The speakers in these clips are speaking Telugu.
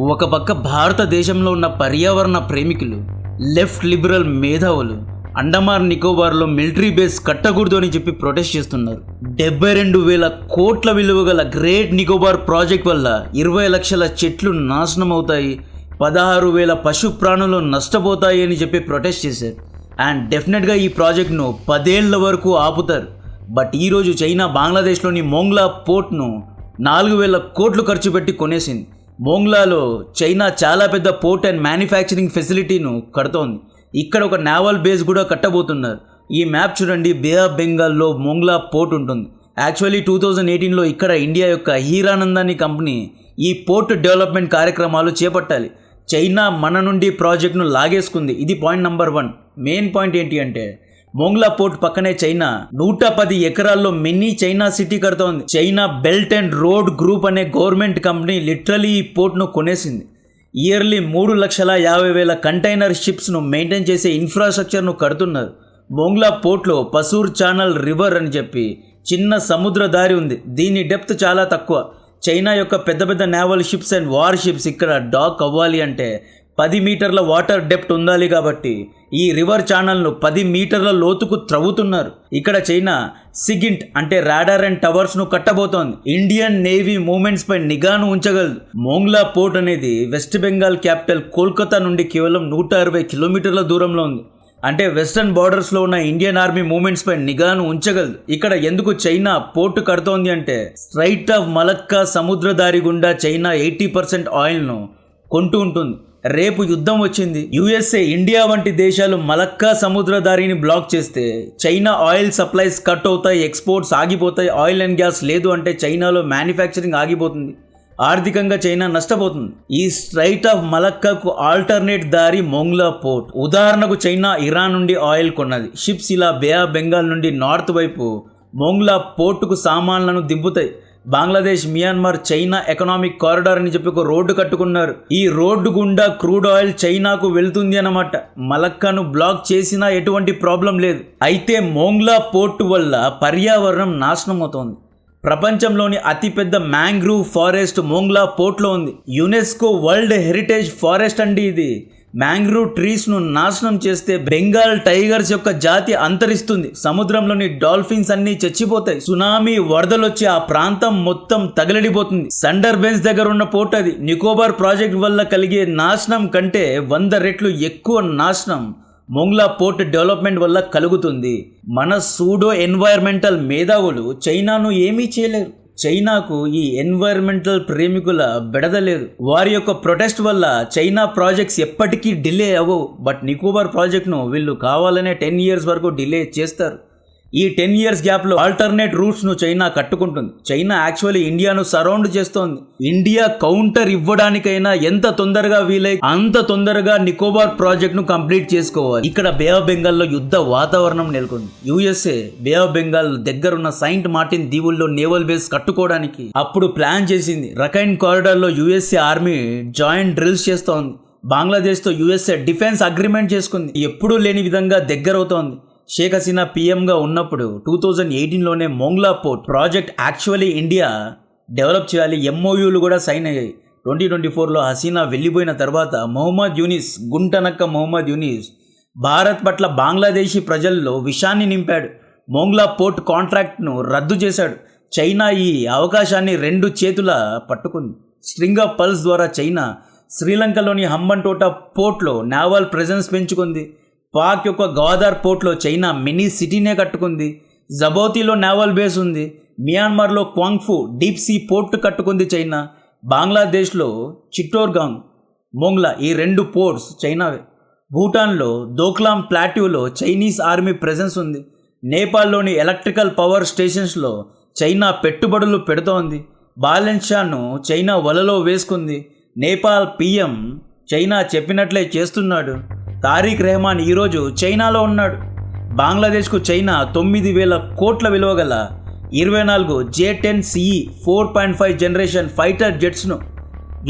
ఒక పక్క భారతదేశంలో ఉన్న పర్యావరణ ప్రేమికులు, లెఫ్ట్ లిబరల్ మేధావులు అండమాన్ నికోబార్లో మిలిటరీ బేస్ కట్టకూడదు అని చెప్పి ప్రొటెస్ట్ చేస్తున్నారు. 72,000 కోట్ల విలువ గల గ్రేట్ నికోబార్ ప్రాజెక్ట్ వల్ల 20 లక్షల చెట్లు నాశనం అవుతాయి, 16,000 పశు ప్రాణులు నష్టపోతాయి అని చెప్పి ప్రొటెస్ట్ చేశారు. అండ్ డెఫినెట్గా ఈ ప్రాజెక్ట్ను 10 ఏళ్ల వరకు ఆపుతారు. బట్ ఈరోజు చైనా బంగ్లాదేశ్లోని మోంగ్లా పోర్ట్ను 4,000 కోట్లు ఖర్చు పెట్టి కొనేసింది. మోంగ్లాలో చైనా చాలా పెద్ద పోర్ట్ అండ్ మ్యానుఫ్యాక్చరింగ్ ఫెసిలిటీను కడుతోంది. ఇక్కడ ఒక నేవల్ బేస్ కూడా కట్టబోతున్నారు. ఈ మ్యాప్ చూడండి, బే ఆఫ్ బెంగాల్లో మోంగ్లా పోర్ట్ ఉంటుంది. యాక్చువల్లీ 2018లో ఇక్కడ ఇండియా యొక్క హీరానందాని కంపెనీ ఈ పోర్ట్ డెవలప్మెంట్ కార్యక్రమాలు చేపట్టాలి. చైనా మన నుండి ప్రాజెక్ట్ను లాగేసుకుంది. ఇది పాయింట్ నెంబర్ 1. మెయిన్ పాయింట్ ఏంటి అంటే, మోంగ్లా పోర్ట్ పక్కనే చైనా 110 ఎకరాల్లో మినీ చైనా సిటీ కడుతోంది. China belt and road group అనే గవర్నమెంట్ కంపెనీ లిటరలీ ఈ పోర్ట్ను కొనేసింది. ఇయర్లీ 3,50,000 కంటైనర్ షిప్స్ను మెయింటైన్ చేసే ఇన్ఫ్రాస్ట్రక్చర్ను కడుతున్నారు. మోంగ్లా పోర్ట్లో పసూర్ ఛానల్ రివర్ అని చెప్పి చిన్న సముద్ర దారి ఉంది. దీని డెప్త్ చాలా తక్కువ. చైనా యొక్క పెద్ద పెద్ద naval ships and war ships ఇక్కడ డాక్ అవ్వాలి అంటే 10 మీటర్ల వాటర్ డెప్త్ ఉండాలి. కాబట్టి ఈ రివర్ ఛానల్ను 10 మీటర్ల లోతుకు త్రవ్వుతున్నారు. ఇక్కడ చైనా సిగింట్ అంటే రాడార్ అండ్ టవర్స్ను కట్టబోతోంది. ఇండియన్ నేవీ మూవ్మెంట్స్ పై నిఘాను ఉంచగలదు. మోంగ్లా పోర్ట్ అనేది వెస్ట్ బెంగాల్ క్యాపిటల్ కోల్కతా నుండి కేవలం 160 కిలోమీటర్ల దూరంలో ఉంది. అంటే వెస్టర్న్ బార్డర్స్లో ఉన్న ఇండియన్ ఆర్మీ మూవ్మెంట్స్ పై నిఘాను ఉంచగలదు. ఇక్కడ ఎందుకు చైనా పోర్టు కడుతోంది అంటే, స్ట్రైట్ ఆఫ్ మలక్కా సముద్రదారి గుండా చైనా 80% ఆయిల్ను కొంటూ ఉంటుంది. రేపు యుద్ధం వచ్చింది, యుఎస్ఏ, ఇండియా వంటి దేశాలు మలక్కా సముద్రదారిని బ్లాక్ చేస్తే చైనా ఆయిల్ సప్లైస్ కట్ అవుతాయి, ఎక్స్పోర్ట్స్ ఆగిపోతాయి. ఆయిల్ అండ్ గ్యాస్ లేదు అంటే చైనాలో మ్యానుఫ్యాక్చరింగ్ ఆగిపోతుంది. ఆర్థికంగా చైనా నష్టపోతుంది. ఈ స్ట్రైట్ ఆఫ్ మలక్కాకు ఆల్టర్నేట్ దారి మోంగ్లా పోర్ట్. ఉదాహరణకు చైనా ఇరాన్ నుండి ఆయిల్ కొన్నది. షిప్స్ ఇలా బే ఆఫ్ బెంగాల్ నుండి నార్త్ వైపు మోంగ్లా పోర్టుకు సామాన్లను దింపుతాయి. Bangladesh, Myanmar China economic corridor అని చెప్పి ఒక రోడ్డు కట్టుకున్నారు. ఈ రోడ్డు గుండా క్రూడ్ ఆయిల్ చైనాకు వెళ్తుంది అన్నమాట. మలక్కాను బ్లాక్ చేసినా ఎటువంటి ప్రాబ్లం లేదు. అయితే మోంగ్లా పోర్టు వల్ల పర్యావరణం నాశనం అవుతోంది. ప్రపంచంలోని అతిపెద్ద మ్యాంగ్రూవ్ ఫారెస్ట్ మోంగ్లా పోర్ట్లో ఉంది. యునెస్కో వరల్డ్ హెరిటేజ్ ఫారెస్ట్ అండి ఇది. మ్యాంగ్రూవ్ ట్రీస్ను నాశనం చేస్తే బెంగాల్ టైగర్స్ యొక్క జాతి అంతరిస్తుంది. సముద్రంలోని డాల్ఫిన్స్ అన్నీ చచ్చిపోతాయి. సునామీ వరదలొచ్చి ఆ ప్రాంతం మొత్తం తగలడిపోతుంది. సండర్బెన్స్ దగ్గర ఉన్న పోర్ట్ అది. నికోబార్ ప్రాజెక్ట్ వల్ల కలిగే నాశనం కంటే 100 రెట్లు ఎక్కువ నాశనం మోంగ్లా పోర్ట్ డెవలప్మెంట్ వల్ల కలుగుతుంది. మన సూడో ఎన్వైర్మెంటల్ మేధావులు చైనాను ఏమీ చేయలేరు. చైనాకు ఈ ఎన్వైర్మెంటల్ ప్రేమికుల బెడదలేదు. వారి యొక్క ప్రొటెస్ట్ వల్ల చైనా ప్రాజెక్ట్స్ ఎప్పటికీ డిలే అవ్వవు. బట్ నికోబార్ ప్రాజెక్ట్ను వీళ్ళు కావాలనే 10 years వరకు డిలే చేస్తారు. ఈ 10 years గ్యాప్లో ఆల్టర్నేట్ రూట్స్ను చైనా కట్టుకుంటుంది. చైనా యాక్చువల్లీ ఇండియాను సరౌండ్ చేస్తోంది. ఇండియా కౌంటర్ ఇవ్వడానికైనా ఎంత తొందరగా వీలై అంత తొందరగా నికోబార్ ప్రాజెక్ట్ను కంప్లీట్ చేసుకోవాలి. ఇక్కడ బే ఆఫ్ బెంగాల్లో యుద్ధ వాతావరణం నెలకొంది. యుఎస్ఏ బే ఆఫ్ బెంగాల్ దగ్గరున్న సెయింట్ మార్టిన్ దీవుల్లో నేవల్ బేస్ కట్టుకోవడానికి అప్పుడు ప్లాన్ చేసింది. రకైన్ కారిడార్లో యుఎస్ఏ ఆర్మీ జాయింట్ డ్రిల్స్ చేస్తోంది. బంగ్లాదేశ్తో యుఎస్ఏ డిఫెన్స్ అగ్రిమెంట్ చేసుకుంది. ఎప్పుడూ లేని విధంగా దగ్గరవుతోంది. షేక్ హసీనా పీఎంగా ఉన్నప్పుడు 2018లోనే Mongla port project actually India develop చేయాలి. ఎంఓయూలు కూడా సైన్ అయ్యాయి. 2024లో హసీనా వెళ్ళిపోయిన తర్వాత మొహమ్మద్ యూనిస్, గుంటనక్క మొహమ్మద్ యూనిస్ భారత్ పట్ల బంగ్లాదేశీ ప్రజల్లో విషాన్ని నింపాడు. మోంగ్లా పోర్ట్ కాంట్రాక్ట్ను రద్దు చేశాడు. చైనా ఈ అవకాశాన్ని 2 చేతుల పట్టుకుంది. స్ట్రింగ్ ఆఫ్ పల్స్ ద్వారా చైనా శ్రీలంకలోని హంబన్టోటా పోర్ట్లో నేవల్ ప్రెజెన్స్ పెంచుకుంది. పాక్ యొక్క గవాదార్ పోర్ట్లో చైనా మినీ సిటీనే కట్టుకుంది. జబౌతీలో నేవల్ బేస్ ఉంది. మియాన్మార్లో క్వాంగ్ఫు డీప్ సీ పోర్ట్ కట్టుకుంది చైనా. బంగ్లాదేశ్లో చిట్టోర్గాంగ్, మోంగ్లా ఈ 2 పోర్ట్స్ చైనావే. భూటాన్లో దోక్లాం ప్లాట్యూలో చైనీస్ ఆర్మీ ప్రెజెన్స్ ఉంది. నేపాల్లోని ఎలక్ట్రికల్ పవర్ స్టేషన్స్లో చైనా పెట్టుబడులు పెడుతోంది. బాలెన్షాను చైనా వలలో వేసుకుంది. నేపాల్ పీఎం చైనా చెప్పినట్లే చేస్తున్నాడు. తారిక్ రెహమాన్ ఈరోజు చైనాలో ఉన్నాడు. బంగ్లాదేశ్కు చైనా 9,000 కోట్ల విలువ గల 24 J-10CE 4.5 జనరేషన్ ఫైటర్ జెట్స్ను,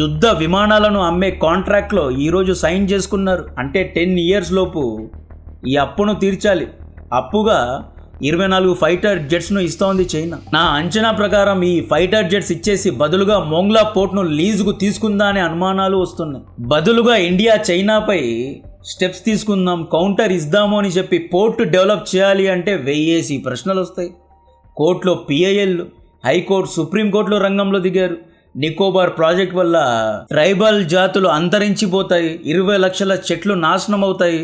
యుద్ధ విమానాలను అమ్మే కాంట్రాక్ట్లో ఈరోజు సైన్ చేసుకున్నారు. అంటే 10 years లోపు ఈ అప్పును తీర్చాలి. అప్పుగా 24 ఫైటర్ జెట్స్ను ఇస్తోంది చైనా. నా అంచనా ప్రకారం ఈ ఫైటర్ జెట్స్ ఇచ్చేసి బదులుగా మొంగ్లా పోర్ట్ను లీజుకు తీసుకుందా అనే అనుమానాలు వస్తున్నాయి. బదులుగా ఇండియా చైనాపై స్టెప్స్ తీసుకుందాం, కౌంటర్ ఇద్దాము అని చెప్పి పోర్ట్ డెవలప్ చేయాలి అంటే వెయ్యేసి ప్రశ్నలు వస్తాయి. కోర్టులో పిఐఎల్, హైకోర్టు, సుప్రీంకోర్టులో రంగంలో దిగారు. నికోబార్ ప్రాజెక్ట్ వల్ల ట్రైబల్ జాతులు అంతరించిపోతాయి, 20 లక్షల చెట్లు నాశనం అవుతాయి,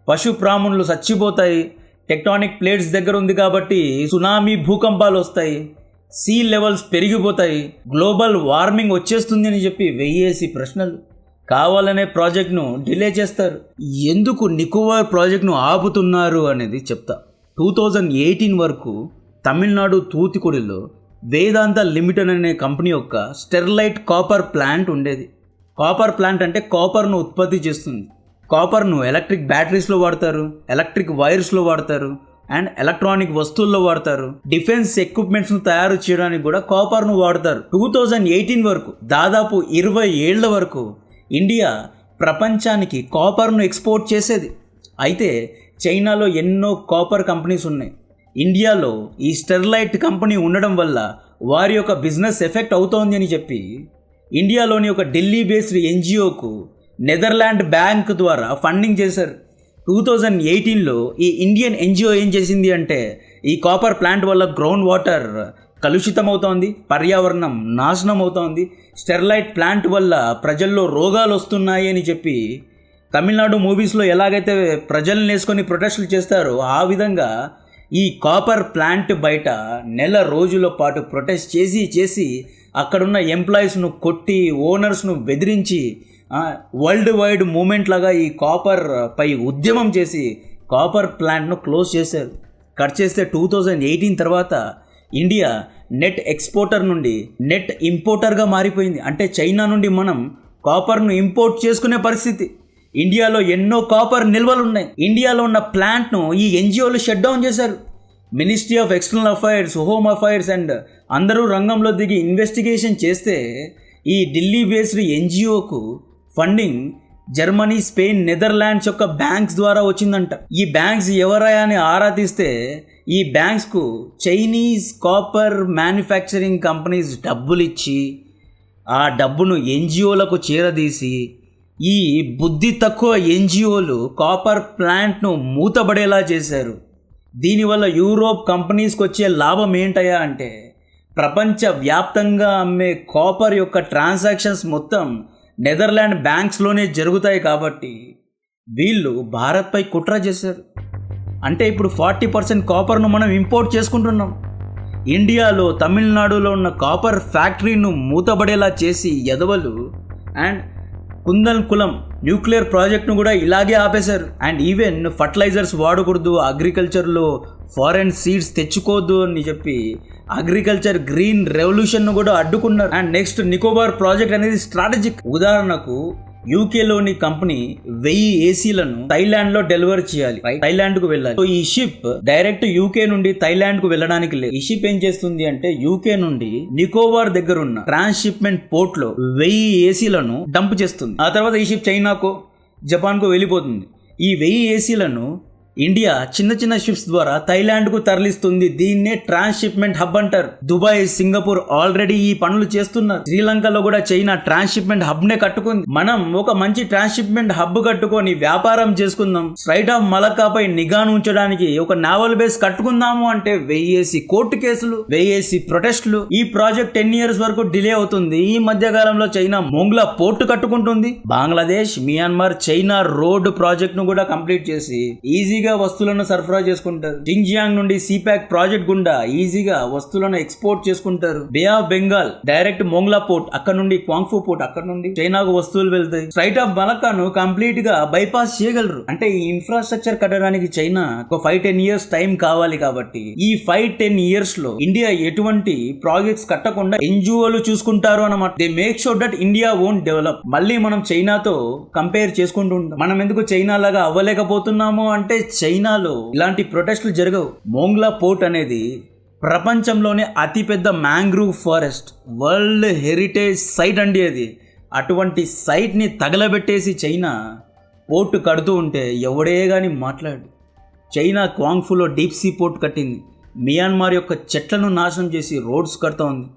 పశు ప్రాణులు చచ్చిపోతాయి, టెక్టానిక్ ప్లేట్స్ దగ్గర ఉంది కాబట్టి సునామీ, భూకంపాలు వస్తాయి, సీ లెవెల్స్ పెరిగిపోతాయి, గ్లోబల్ వార్మింగ్ వచ్చేస్తుంది అని చెప్పి వెయ్యేసి ప్రశ్నలు. కావాలనే ప్రాజెక్ట్ను డిలే చేస్తారు. ఎందుకు నికోబార్ ప్రాజెక్ట్ను ఆపుతున్నారు అనేది చెప్తా. 2018 వరకు తమిళనాడు తూతుకుడిలో వేదాంత లిమిటెడ్ అనే కంపెనీ యొక్క స్టెర్లైట్ కాపర్ ప్లాంట్ ఉండేది. కాపర్ ప్లాంట్ అంటే కాపర్ను ఉత్పత్తి చేస్తుంది. కాపర్ను ఎలక్ట్రిక్ బ్యాటరీస్లో వాడతారు, ఎలక్ట్రిక్ వైర్స్లో వాడతారు, అండ్ ఎలక్ట్రానిక్ వస్తువుల్లో వాడతారు. డిఫెన్స్ ఎక్విప్మెంట్స్ను తయారు చేయడానికి కూడా కాపర్ను వాడతారు. 2018 వరకు దాదాపు 20 ఏళ్ల వరకు ఇండియా ప్రపంచానికి కాపర్ను ఎక్స్పోర్ట్ చేసేది. అయితే చైనాలో ఎన్నో కాపర్ కంపెనీస్ ఉన్నాయి. ఇండియాలో ఈ స్టెర్లైట్ కంపెనీ ఉండడం వల్ల వారి యొక్క బిజినెస్ ఎఫెక్ట్ అవుతోంది అని చెప్పి ఇండియాలోని ఒక ఢిల్లీ బేస్డ్ ఎన్జిఓకు నెదర్లాండ్ బ్యాంక్ ద్వారా ఫండింగ్ చేశారు. 2018లో ఈ ఇండియన్ ఎన్జిఓ ఏం చేసింది అంటే ఈ కాపర్ ప్లాంట్ వల్ల గ్రౌండ్ వాటర్ కలుషితం అవుతోంది, పర్యావరణం నాశనం అవుతోంది, స్టెర్లైట్ ప్లాంట్ వల్ల ప్రజల్లో రోగాలు వస్తున్నాయి అని చెప్పి తమిళనాడు మూవీస్లో ఎలాగైతే ప్రజల్ని వేసుకొని ప్రొటెస్టులు చేస్తారో ఆ విధంగా ఈ కాపర్ ప్లాంట్ బయట నెల రోజుల పాటు ప్రొటెస్ట్ చేసి అక్కడున్న ఎంప్లాయీస్ను కొట్టి, ఓనర్స్ను బెదిరించి వరల్డ్ వైడ్ మూమెంట్ లాగా ఈ కాపర్ పై ఉద్యమం చేసి కాపర్ ప్లాంట్ను క్లోజ్ చేశారు. కట్ చేస్తే 2018 తర్వాత ఇండియా నెట్ ఎక్స్పోర్టర్ నుండి నెట్ ఇంపోర్టర్గా మారిపోయింది. అంటే చైనా నుండి మనం కాపర్ను ఇంపోర్ట్ చేసుకునే పరిస్థితి. ఇండియాలో ఎన్నో కాపర్ నిల్వలు ఉన్నాయి. ఇండియాలో ఉన్న ప్లాంట్ను ఈ ఎన్జిఓలు షట్ డౌన్ చేశారు. Ministry of external affairs, home affairs and అందరూ రంగంలో దిగి ఇన్వెస్టిగేషన్ చేస్తే ఈ ఢిల్లీ బేస్డ్ ఎన్జిఓకు ఫండింగ్ జర్మనీ, స్పెయిన్, నెదర్లాండ్స్ యొక్క బ్యాంక్స్ ద్వారా వచ్చిందంట. ఈ బ్యాంక్స్ ఎవరయా అని ఆరా తీస్తే ఈ బ్యాంక్స్కు చైనీస్ కాపర్ మ్యానుఫ్యాక్చరింగ్ కంపెనీస్ డబ్బులు ఇచ్చి ఆ డబ్బును ఎన్జిఓలకు చేరదీసి ఈ బుద్ధి తక్కువ ఎన్జిఓలు కాపర్ ప్లాంట్ను మూతబడేలా చేశారు. దీనివల్ల యూరోప్ కంపెనీస్కి వచ్చే లాభం ఏంటయ్యా అంటే ప్రపంచ వ్యాప్తంగా అమ్మే కాపర్ యొక్క ట్రాన్సాక్షన్స్ మొత్తం నెదర్లాండ్ బ్యాంక్స్లోనే జరుగుతాయి. కాబట్టి వీళ్ళు భారత్పై కుట్ర చేశారు. అంటే ఇప్పుడు 40% కాపర్ను మనం ఇంపోర్ట్ చేసుకుంటున్నాం. ఇండియాలో తమిళనాడులో ఉన్న కాపర్ ఫ్యాక్టరీను మూతబడేలా చేసి ఎదవలు అండ్ కుందన్కులం న్యూక్లియర్ ప్రాజెక్ట్ను కూడా ఇలాగే ఆపేశారు. అండ్ ఈవెన్ ఫర్టిలైజర్స్ వాడకూడదు, అగ్రికల్చర్లో ఫారెన్ సీడ్స్ తెచ్చుకోవద్దు అని చెప్పి అగ్రికల్చర్ గ్రీన్ రెవల్యూషన్ను కూడా అడ్డుకున్నారు. అండ్ నెక్స్ట్ నికోబార్ ప్రాజెక్ట్ అనేది స్ట్రాటజిక్. ఉదాహరణకు యూకేలోని కంపెనీ 1000 ఏసీలను థైలాండ్లో డెలివరీ చేయాలి, థైలాండ్కు వెళ్ళాలి. సో ఈ షిప్ డైరెక్ట్ యూకే నుండి థైలాండ్కు వెళ్ళడానికి లేదు. ఈ షిప్ ఏం చేస్తుంది అంటే యూకే నుండి నికోబార్ దగ్గర ఉన్న ట్రాన్స్షిప్మెంట్ పోర్ట్లో 1000 ఏసీలను డంప్ చేస్తుంది. ఆ తర్వాత ఈ షిప్ చైనాకో, జపాన్కో వెళ్ళిపోతుంది. ఈ 1000 ఏసీలను ఇండియా చిన్న చిన్న షిప్స్ ద్వారా థైలాండ్కు తరలిస్తుంది. దీన్నే ట్రాన్స్షిప్మెంట్ హబ్ అంటారు. దుబాయ్, సింగపూర్ ఆల్రెడీ ఈ పనులు చేస్తున్నారు. శ్రీలంకలో కూడా చైనా ట్రాన్స్షిప్మెంట్ హబ్నే కట్టుకుంది. మనం ఒక మంచి ట్రాన్స్షిప్మెంట్ హబ్ కట్టుకొని వ్యాపారం చేసుకుందాం. స్ట్రైట్ ఆఫ్ మలక్కాపై నిఘాను ఉంచడానికి ఒక నావల్ బేస్ కట్టుకుందాము అంటే 1000 కోర్టు కేసులు, 1000 ప్రొటెస్టులు. ఈ ప్రాజెక్ట్ 10 years వరకు డిలే అవుతుంది. ఈ మధ్య కాలంలో చైనా మొంగ్లా పోర్టు కట్టుకుంటుంది. Bangladesh, Myanmar China road project ను కూడా కంప్లీట్ చేసి ఈజీగా వస్తువులను సరఫరా చేసుకుంటారు. జింగ్జియాంగ్ నుండి సిపాక్ ప్రాజెక్ట్ గుండా ఈజీగా వస్తువులను ఎక్స్పోర్ట్ చేసుకుంటారు. బే ఆఫ్ బెంగాల్ డైరెక్ట్ మొంగ్లా పోర్ట్, అక్కడ నుండి క్వాంగ్ఫు పోర్ట్, అక్కడ నుండి చైనాకు వస్తువులు వెళ్తాయి. స్ట్రైట్ ఆఫ్ మలక్కాను కంప్లీట్ గా బైపాస్ చేయగలరు. అంటే ఈ ఇన్ఫ్రాస్ట్రక్చర్ కట్టడానికి చైనా ఒక 5-10 years టైం కావాలి. కాబట్టి ఈ 5-10 years లో ఇండియా ఎటువంటి ప్రాజెక్ట్స్ కట్టకుండా ఎన్జిఓలు చూసుకుంటారు అన్నమాట. They make sure that India won't develop. మళ్ళీ మనం చైనాతో కంపేర్ చేసుకుంటూ ఉంటాం. మనం ఎందుకు చైనా లాగా అవ్వలేకపోతున్నాము అంటే చైనాలో ఇలాంటి ప్రొటెస్టులు జరగవు. మొంగ్లా పోర్ట్ అనేది ప్రపంచంలోనే అతిపెద్ద mangrove forest, world heritage site అండి అది. అటువంటి సైట్ని తగలబెట్టేసి చైనా పోర్టు కడుతూ ఉంటే ఎవడే కానీ మాట్లాడు. చైనా క్వాంగ్ఫులో డీప్ సీ పోర్ట్ కట్టింది. మియాన్మార్ యొక్క చెట్లను నాశనం చేసి రోడ్స్ కడతా ఉంది.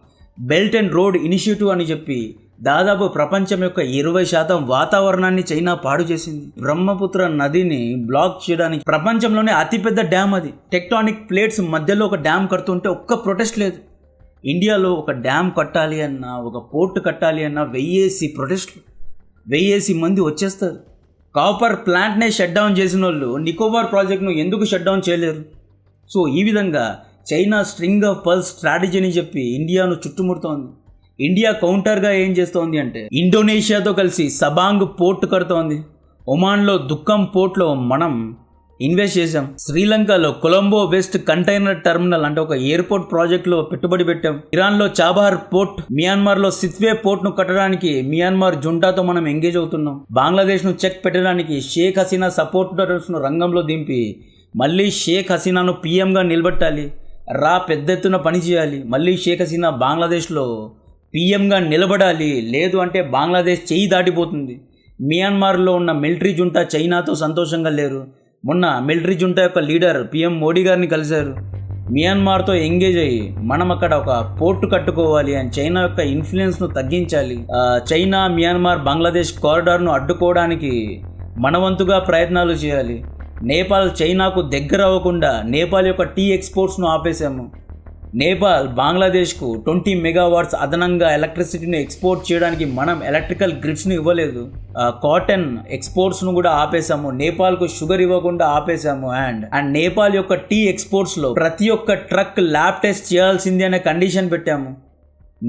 బెల్ట్ అండ్ రోడ్ ఇనిషియేటివ్ అని చెప్పి దాదాపు ప్రపంచం యొక్క 20% వాతావరణాన్ని చైనా పాడు చేసింది. బ్రహ్మపుత్ర నదిని బ్లాక్ చేయడానికి ప్రపంచంలోనే అతిపెద్ద డ్యామ్ అది. టెక్టానిక్ ప్లేట్స్ మధ్యలో ఒక డ్యామ్ కడుతుంటే ఒక్క ప్రొటెస్ట్ లేదు. ఇండియాలో ఒక డ్యామ్ కట్టాలి అన్నా, ఒక పోర్ట్ కట్టాలి అన్నా 1000 ప్రొటెస్ట్లు, 1000 మంది వచ్చేస్తారు. కాపర్ ప్లాంట్నే షట్ డౌన్ చేసిన వాళ్ళు నికోబార్ ప్రాజెక్ట్ను ఎందుకు షట్ డౌన్ చేయలేరు? సో ఈ విధంగా చైనా స్ట్రింగ్ ఆఫ్ పర్ల్స్ స్ట్రాటజీని చెప్పి ఇండియాను చుట్టుముడుతోంది. ఇండియా కౌంటర్గా ఏం చేస్తోంది అంటే ఇండోనేషియాతో కలిసి సబాంగ్ పోర్ట్ కడుతోంది. ఒమాన్లో దుక్కం పోర్ట్లో మనం ఇన్వెస్ట్ చేసాం. శ్రీలంకలో కొలంబో వెస్ట్ కంటైనర్ టెర్మినల్ అంటే ఒక ఎయిర్పోర్ట్ ప్రాజెక్టులో పెట్టుబడి పెట్టాం. ఇరాన్లో చాబహార్ పోర్ట్, మియాన్మార్లో సిత్వే పోర్ట్ను కట్టడానికి మియాన్మార్ జుంటాతో మనం ఎంగేజ్ అవుతున్నాం. బంగ్లాదేశ్ను చెక్ పెట్టడానికి షేక్ హసీనా సపోర్టర్స్ను రంగంలో దింపి మళ్ళీ షేక్ హసీనాను పీఎంగా నిలబెట్టాలి, పెద్ద ఎత్తున పని చేయాలి. మళ్ళీ షేక్ హసీనా బంగ్లాదేశ్లో పీఎంగా నిలబడాలి, లేదు అంటే బంగ్లాదేశ్ చెయ్యి దాటిపోతుంది. మియాన్మార్లో ఉన్న మిలిటరీ జుంటా చైనాతో సంతోషంగా లేరు. మొన్న మిలిటరీ జుంటా యొక్క లీడర్ పీఎం మోడీ గారిని కలిశారు. మియాన్మార్తో ఎంగేజ్ అయ్యి మనం అక్కడ ఒక పోర్టు కట్టుకోవాలి అని, చైనా యొక్క ఇన్ఫ్లుయెన్స్ను తగ్గించాలి, చైనా మియాన్మార్ బంగ్లాదేశ్ కారిడార్ను అడ్డుకోవడానికి మనవంతుగా ప్రయత్నాలు చేయాలి. నేపాల్ చైనాకు దగ్గర అవ్వకుండా నేపాల్ యొక్క టీ ఎక్స్పోర్ట్స్ను ఆపేశాము. నేపాల్ బంగ్లాదేశ్కు 20 మెగావాట్స్ అదనంగా ఎలక్ట్రిసిటీని ఎక్స్పోర్ట్ చేయడానికి మనం ఎలక్ట్రికల్ గ్రిడ్స్ను ఇవ్వలేదు. కాటన్ ఎక్స్పోర్ట్స్ను కూడా ఆపేశాము. నేపాల్కు షుగర్ ఇవ్వకుండా ఆపేశాము. అండ్ నేపాల్ యొక్క టీ ఎక్స్పోర్ట్స్లో ప్రతి ఒక్క ట్రక్ ల్యాబ్ టెస్ట్ చేయాల్సిందే అనే కండిషన్ పెట్టాము.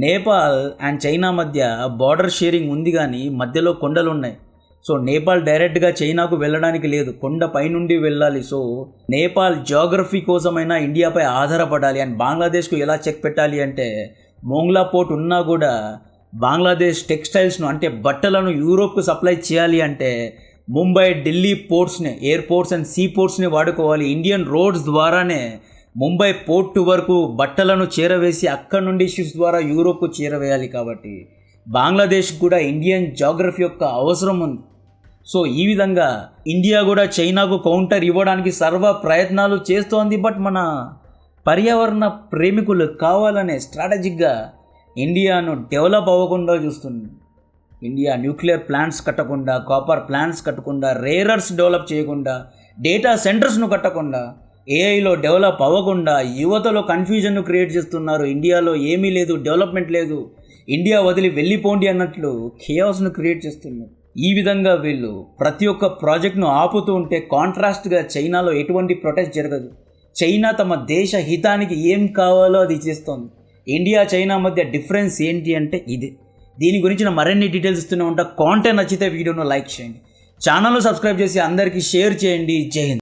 నేపాల్ అండ్ చైనా మధ్య బార్డర్ షేరింగ్ ఉంది, కానీ మధ్యలో కొండలు ఉన్నాయి. సో నేపాల్ డైరెక్ట్గా చైనాకు వెళ్ళడానికి లేదు, కొండ పైనుండి వెళ్ళాలి. సో నేపాల్ జియోగ్రఫీ కోసమైనా ఇండియాపై ఆధారపడాలి. అండ్ బంగ్లాదేశ్కు ఎలా చెక్ పెట్టాలి అంటే మోంగ్లా పోర్ట్ ఉన్నా కూడా బంగ్లాదేశ్ టెక్స్టైల్స్ను అంటే బట్టలను యూరోప్కు సప్లై చేయాలి అంటే ముంబై, ఢిల్లీ పోర్ట్స్ని, ఎయిర్పోర్ట్స్ అండ్ సీ పోర్ట్స్ని వాడుకోవాలి. ఇండియన్ రోడ్స్ ద్వారానే ముంబై పోర్ట్ వరకు బట్టలను చేరవేసి అక్కడ నుండి షిప్స్ ద్వారా యూరోప్కు చేరవేయాలి. కాబట్టి బంగ్లాదేశ్ కూడా ఇండియన్ జియోగ్రఫీ యొక్క అవసరం ఉంది. సో ఈ విధంగా ఇండియా కూడా చైనాకు కౌంటర్ ఇవ్వడానికి సర్వ ప్రయత్నాలు చేస్తోంది. బట్ మన పర్యావరణ ప్రేమికులు కావాలనే స్ట్రాటజిక్గా ఇండియాను డెవలప్ అవ్వకుండా చూస్తుంది. ఇండియా న్యూక్లియర్ ప్లాంట్స్ కట్టకుండా, కాపర్ ప్లాంట్స్ కట్టకుండా, రేరర్స్ డెవలప్ చేయకుండా, డేటా సెంటర్స్ను కట్టకుండా, ఏఐలో డెవలప్ అవ్వకుండా యువతలో కన్ఫ్యూజన్ను క్రియేట్ చేస్తున్నారు. ఇండియాలో ఏమీ లేదు, డెవలప్మెంట్ లేదు, ఇండియా వదిలి వెళ్ళిపోండి అన్నట్లు ఖేయాస్ను క్రియేట్ చేస్తున్నారు. ఈ విధంగా వీళ్ళు ప్రతి ఒక్క ప్రాజెక్ట్ను ఆపుతూ ఉంటే కాంట్రాస్ట్గా చైనాలో ఎటువంటి ప్రొటెస్ట్ జరగదు. చైనా తమ దేశ హితానికి ఏం కావాలో అది చేస్తోంది. ఇండియా చైనా మధ్య డిఫరెన్స్ ఏంటి అంటే ఇది. దీని గురించి మరిన్ని డీటెయిల్స్ ఇస్తూనే ఉంటా. కాంటెంట్ నచ్చితే వీడియోను లైక్ చేయండి, ఛానల్ను సబ్స్క్రైబ్ చేసి అందరికీ షేర్ చేయండి. జై హింద్.